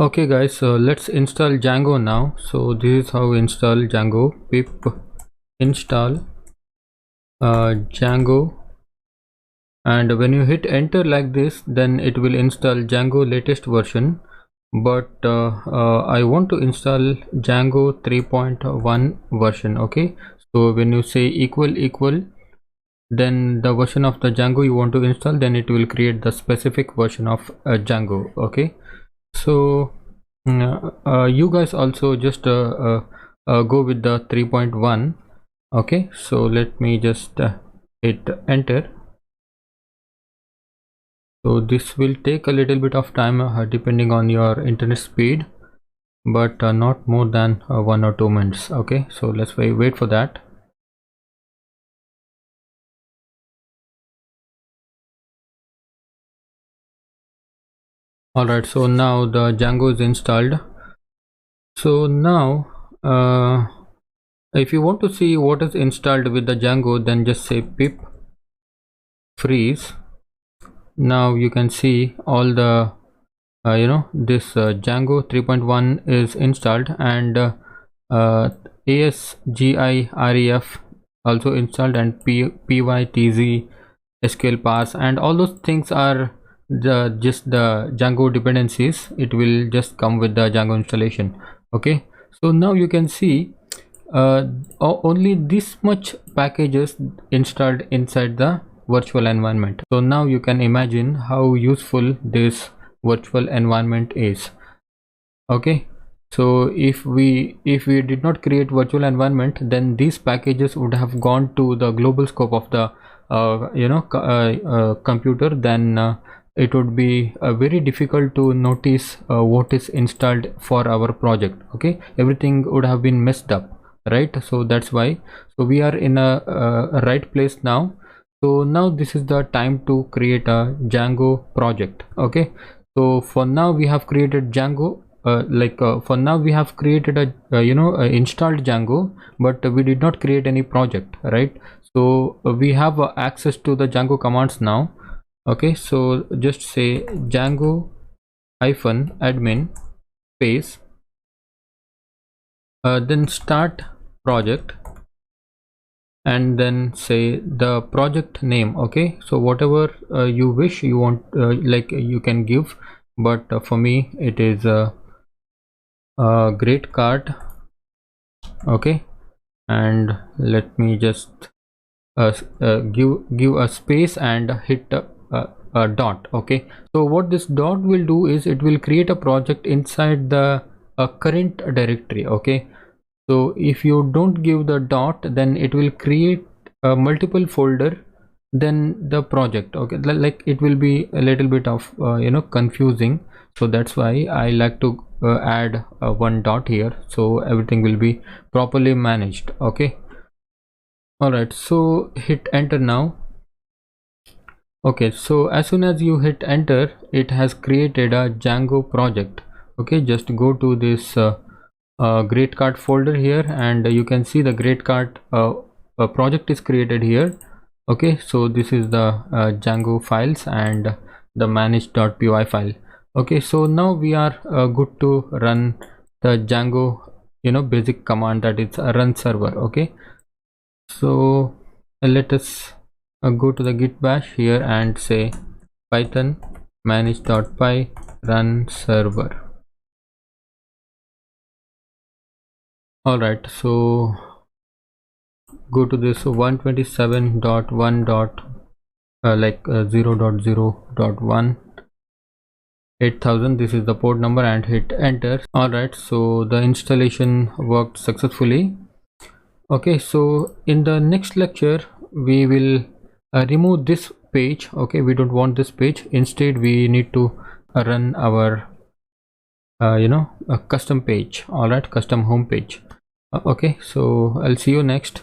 Okay guys, so let's install Django now. So this is how we install Django. Pip install Django, and when you hit enter like this, then it will install Django latest version. But I want to install Django 3.1 version. Okay, so when you say equal, then the version of the Django you want to install, then it will create the specific version of Django. Okay, so you guys also just go with the 3.1. okay, so let me just hit enter. So this will take a little bit of time depending on your internet speed, but not more than 1 or 2 minutes. Okay, so let's wait for that. Alright, so now the Django is installed. So now if you want to see what is installed with the Django, then just say pip freeze. Now you can see all the this Django 3.1 is installed, and ASGIREF also installed, and PYTZ SQL pass, and all those things are just the Django dependencies. It will just come with the Django installation. Okay, so now you can see only this much packages installed inside the virtual environment. So now you can imagine how useful this virtual environment is. Okay, so if we did not create virtual environment, then these packages would have gone to the global scope of the computer. Then it would be very difficult to notice what is installed for our project. Okay, everything would have been messed up, right? So that's why, so we are in a right place now. So now this is the time to create a Django project. Okay, so for now we have created Django, for now we have created a installed Django, but we did not create any project, right? So we have access to the Django commands now. Okay, so just say Django -admin space, then start project, and then say the project name. Okay, so whatever you wish, you want, like you can give, but for me it is a great card. Okay, and let me just give a space and hit a dot. Okay, so what this dot will do is it will create a project inside the current directory. Okay, so if you don't give the dot, then it will create a multiple folder then the project. Okay, like it will be a little bit of confusing. So that's why I like to add one dot here, so everything will be properly managed. Okay, all right, so hit enter now. Okay, so as soon as you hit enter, it has created a Django project. Okay, just go to this great card folder here, and you can see the great card project is created here. Okay, so this is the Django files and the manage.py file. Okay, so now we are good to run the Django basic command, that is run server. Okay, so let us go to the git bash here and say python manage.py run server. All right, so go to this 127.1.0.0.1 8000. this is the port number, and hit enter. All right, so the installation worked successfully. Okay, so in the next lecture we will remove this page. Okay, we don't want this page. Instead we need to run our a custom page. All right, custom home page. Okay, so I'll see you next.